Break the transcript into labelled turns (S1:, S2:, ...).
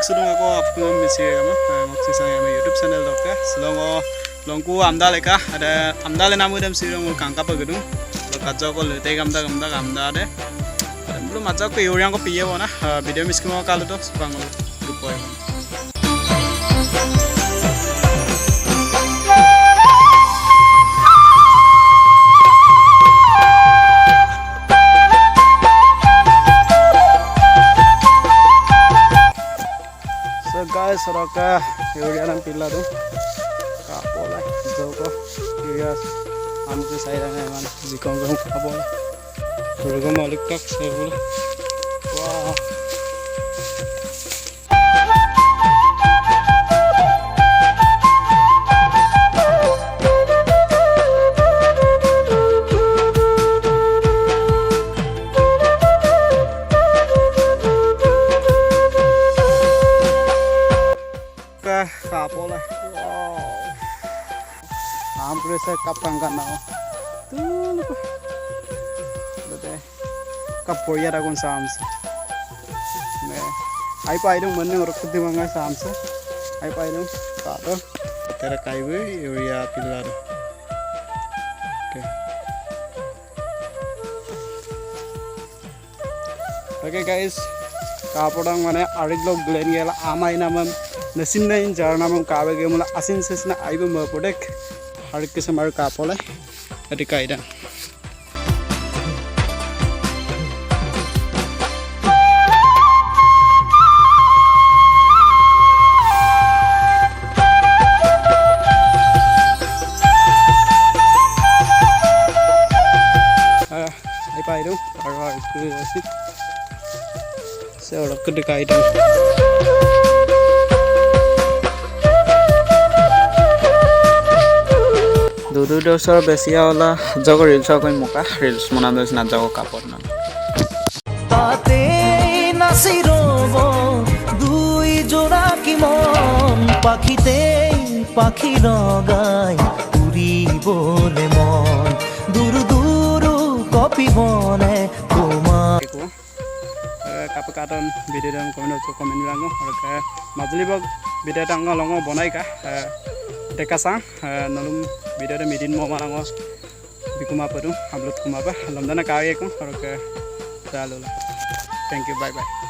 S1: balik sedung aku apung misi kamu maksud saya kami YouTube channel dokter selongo longku amda leka ada amda le namu dem sirong kangka pagedung kajo ko lete gamda de belum aja ko yoriang ko piye bona video miskimo kalu to spangol dupoy guys roka yurian pilla tu kapola joko yurias amke saya man jikong kapola roga malik tak sebul wow kapola wow hampir saya kapang kan now tuh betul kapoya ragon sams ai pai dong mana orang kedua mangai sams ai pai dong tak tu tera kaiwe area pilar okay guys kapodang mana ariglo glen gela amai namam nasin nain jarna mam kabe ge mula asin sesna aibe ma podek har kisam ar kapole ati kaida ai pai do ar ku asin se ora ku de kaida দুদু দছৰ বেছিয়া ওলা জগ reels কই মকা reels মনা দছ না জগ কাপৰ না
S2: তাতে নাচিরব দুই জোড়া কি মন পাখিতে পাখি রগাই উড়িবলে মন দূর দূর কপিবনে তোমার কাপ কাটন ভিডিও দম comment লাঙ্গো are মাজলি বগ video টাঙ্গ লঙ্গ বনাইকা Deka sang nalum video de midin mo marango bikuma padu upload kuma ba lamdana kari ko thank you bye bye